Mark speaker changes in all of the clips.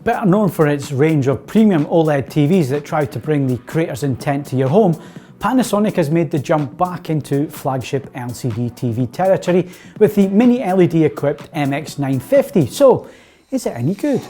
Speaker 1: Better known for its range of premium OLED TVs that try to bring the creator's intent to your home, Panasonic has made the jump back into flagship LCD TV territory with the Mini-LED equipped MX950. So, is it any good?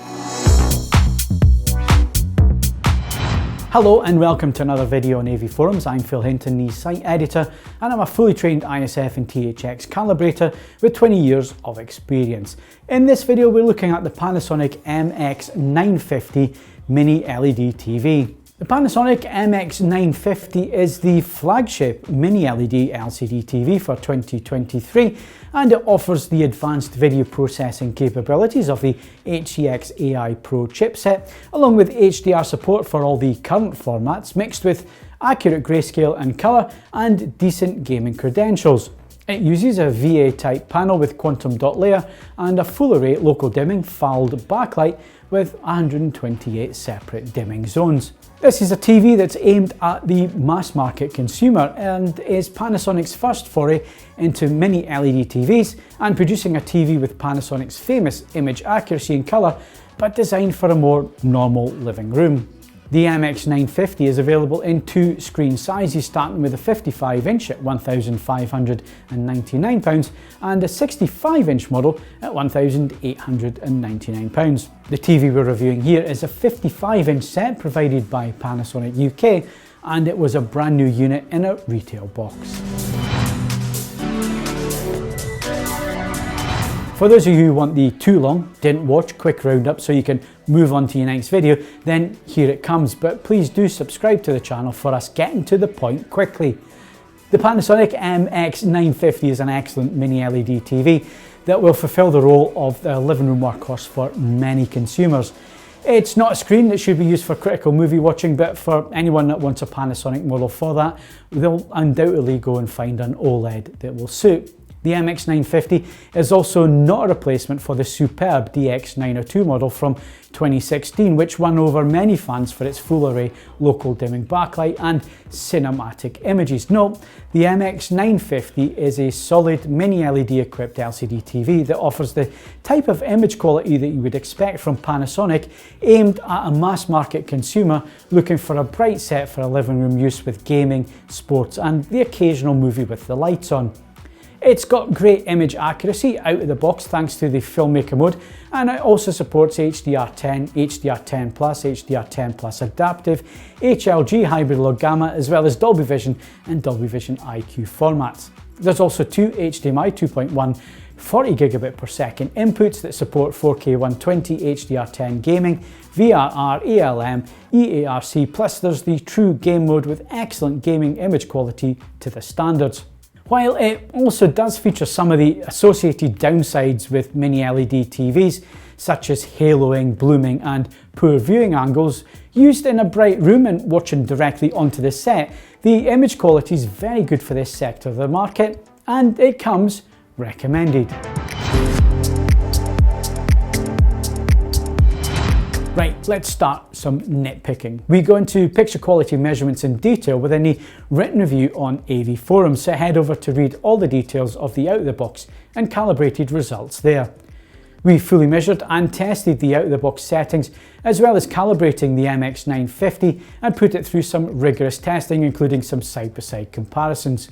Speaker 1: Hello and welcome to another video on AV Forums. I'm Phil Hinton, the site editor, and I'm a fully trained ISF and THX calibrator with 20 years of experience. In this video we're looking at the Panasonic MX950 Mini-LED TV. The Panasonic MX950 is the flagship Mini-LED LCD TV for 2023, and it offers the advanced video processing capabilities of the HCX AI Pro chipset, along with HDR support for all the current formats, mixed with accurate grayscale and colour and decent gaming credentials. It uses a VA type panel with quantum dot layer and a full array local dimming FALD backlight with 128 separate dimming zones. This is a TV that's aimed at the mass market consumer and is Panasonic's first foray into mini LED TVs and producing a TV with Panasonic's famous image accuracy and colour, but designed for a more normal living room. The MX950 is available in two screen sizes, starting with a 55-inch at £1,599 and a 65-inch model at £1,899. The TV we're reviewing here is a 55-inch set provided by Panasonic UK, and it was a brand new unit in a retail box. For those of you who want the too long, didn't watch quick roundup so you can move on to your next video, then here it comes, but please do subscribe to the channel for us getting to the point quickly. The Panasonic MX950 is an excellent mini LED TV that will fulfill the role of the living room workhorse for many consumers. It's not a screen that should be used for critical movie watching, but for anyone that wants a Panasonic model for that, they'll undoubtedly go and find an OLED that will suit. The MX950 is also not a replacement for the superb DX902 model from 2016, which won over many fans for its full array local dimming backlight and cinematic images. No, the MX950 is a solid mini LED equipped LCD TV that offers the type of image quality that you would expect from Panasonic, aimed at a mass market consumer looking for a bright set for a living room use with gaming, sports and the occasional movie with the lights on. It's got great image accuracy out of the box thanks to the filmmaker mode, and it also supports HDR10, HDR10+, HDR10+ adaptive, HLG hybrid log gamma, as well as Dolby Vision and Dolby Vision IQ formats. There's also two HDMI 2.1 40 gigabit per second inputs that support 4K 120 HDR10 gaming, VRR, ALM, EARC, plus there's the true game mode with excellent gaming image quality to the standards. While it also does feature some of the associated downsides with mini LED TVs, such as haloing, blooming and poor viewing angles, used in a bright room and watching directly onto the set, the image quality is very good for this sector of the market, and it comes recommended. Right, let's start some nitpicking. We go into picture quality measurements in detail within the written review on AV Forums, so head over to read all the details of the out-of-the-box and calibrated results there. We fully measured and tested the out-of-the-box settings, as well as calibrating the MX950 and put it through some rigorous testing, including some side-by-side comparisons.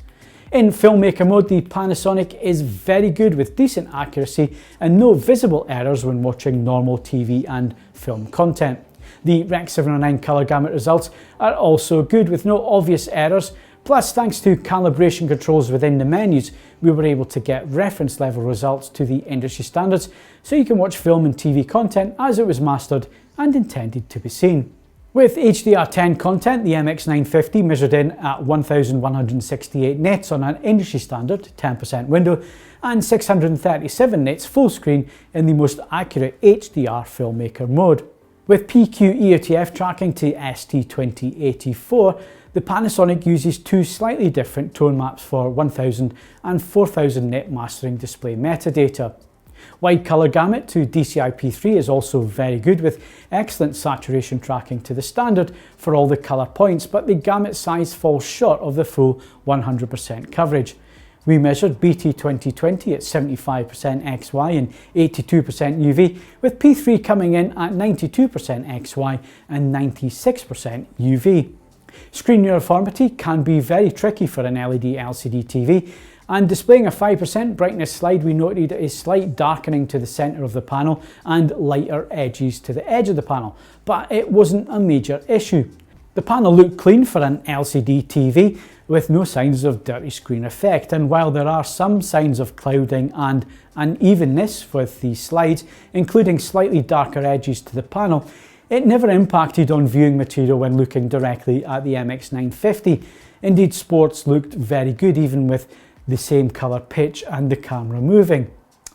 Speaker 1: In filmmaker mode, the Panasonic is very good with decent accuracy and no visible errors when watching normal TV and film content. The Rec 709 colour gamut results are also good with no obvious errors, plus thanks to calibration controls within the menus, we were able to get reference level results to the industry standards, so you can watch film and TV content as it was mastered and intended to be seen. With HDR10 content, the MX950 measured in at 1168 nits on an industry standard 10% window and 637 nits full screen in the most accurate HDR filmmaker mode. With PQ EOTF tracking to ST2084, the Panasonic uses two slightly different tone maps for 1000 and 4000 nit mastering display metadata. Wide colour gamut to DCI-P3 is also very good with excellent saturation tracking to the standard for all the colour points, but the gamut size falls short of the full 100% coverage. We measured BT 2020 at 75% XY and 82% UV, with P3 coming in at 92% XY and 96% UV. Screen uniformity can be very tricky for an LED LCD TV, and displaying a 5% brightness slide, we noted a slight darkening to the centre of the panel and lighter edges to the edge of the panel, but it wasn't a major issue. The panel looked clean for an LCD TV with no signs of dirty screen effect, and while there are some signs of clouding and unevenness with the slides, including slightly darker edges to the panel, it never impacted on viewing material when looking directly at the MX950. Indeed, sports looked very good even with the same colour pitch and the camera moving.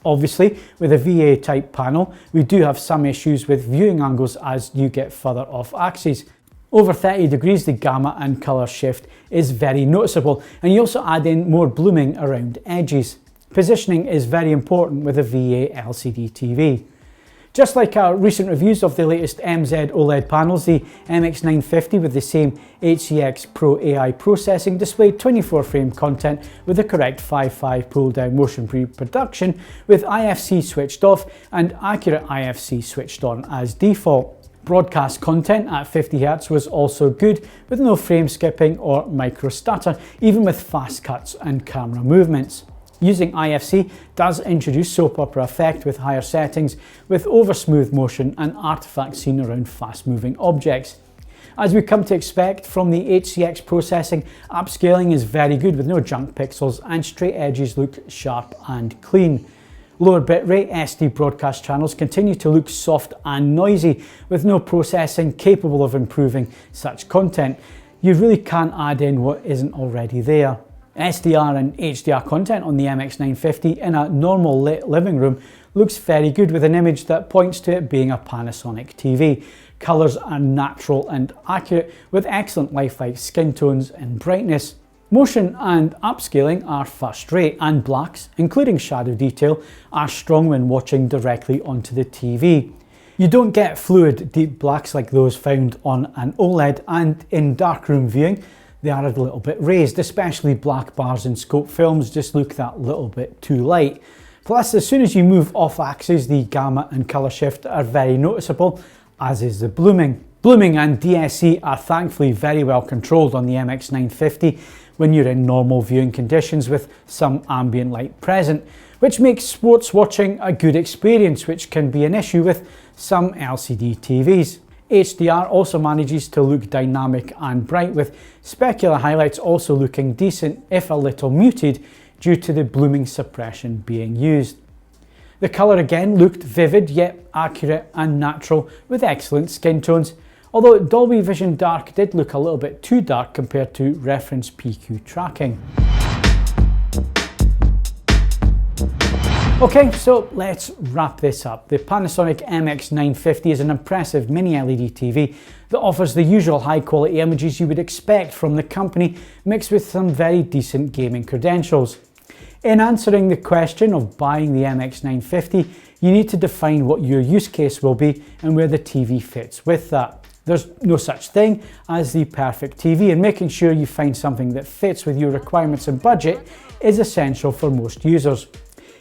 Speaker 1: Obviously, with a VA type panel, we do have some issues with viewing angles as you get further off axis. Over 30 degrees, the gamma and colour shift is very noticeable, and you also add in more blooming around edges. Positioning is very important with a VA LCD TV. Just like our recent reviews of the latest MZ OLED panels, the MX950 with the same HCX Pro AI processing displayed 24 frame content with the correct 5.5 pull down motion pre-production, with IFC switched off and accurate IFC switched on as default. Broadcast content at 50 Hz was also good, with no frame skipping or micro stutter, even with fast cuts and camera movements. Using IFC does introduce soap opera effect with higher settings, with over smooth motion and artifacts seen around fast moving objects. As we come to expect from the HCX processing, upscaling is very good with no junk pixels and straight edges look sharp and clean. Lower bitrate SD broadcast channels continue to look soft and noisy, with no processing capable of improving such content. You really can't add in what isn't already there. SDR and HDR content on the MX950 in a normal lit living room looks very good, with an image that points to it being a Panasonic TV. Colours are natural and accurate, with excellent lifelike skin tones and brightness. Motion and upscaling are first rate, and blacks, including shadow detail, are strong when watching directly onto the TV. You don't get fluid deep blacks like those found on an OLED, and in darkroom viewing they are a little bit raised, especially black bars in scope films just look that little bit too light. Plus, as soon as you move off axis, the gamma and colour shift are very noticeable, as is the blooming. Blooming and DSC are thankfully very well controlled on the MX950 when you're in normal viewing conditions with some ambient light present, which makes sports watching a good experience, which can be an issue with some LCD TVs. HDR also manages to look dynamic and bright, with specular highlights also looking decent, if a little muted, due to the blooming suppression being used. The colour again looked vivid yet accurate and natural, with excellent skin tones, although Dolby Vision Dark did look a little bit too dark compared to reference PQ tracking. Okay, so let's wrap this up. The Panasonic MX950 is an impressive mini LED TV that offers the usual high quality images you would expect from the company, mixed with some very decent gaming credentials. In answering the question of buying the MX950, you need to define what your use case will be and where the TV fits with that. There's no such thing as the perfect TV, and making sure you find something that fits with your requirements and budget is essential for most users.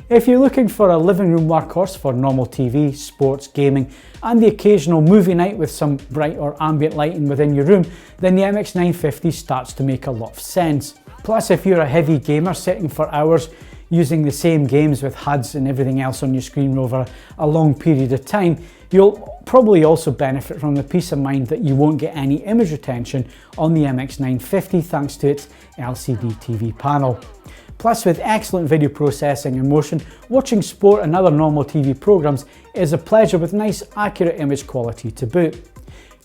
Speaker 1: If you're looking for a living room workhorse for normal TV, sports, gaming, and the occasional movie night with some bright or ambient lighting within your room, then the MX950 starts to make a lot of sense. Plus, if you're a heavy gamer sitting for hours using the same games with HUDs and everything else on your screen over a long period of time, you'll probably also benefit from the peace of mind that you won't get any image retention on the MX950 thanks to its LCD TV panel. Plus, with excellent video processing and motion, watching sport and other normal TV programs is a pleasure with nice, accurate image quality to boot.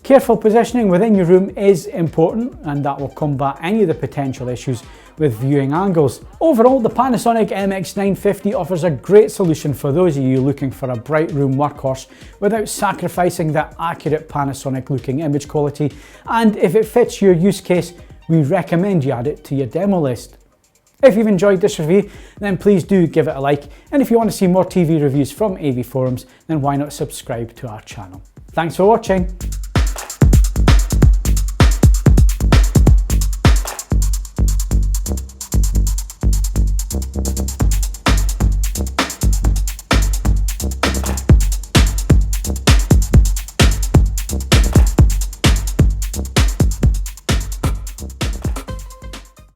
Speaker 1: Careful positioning within your room is important, and that will combat any of the potential issues with viewing angles. Overall, the Panasonic MX950 offers a great solution for those of you looking for a bright room workhorse without sacrificing that accurate Panasonic looking image quality, and if it fits your use case, we recommend you add it to your demo list. If you've enjoyed this review, then please do give it a like, and if you want to see more TV reviews from AV Forums, then why not subscribe to our channel. Thanks for watching.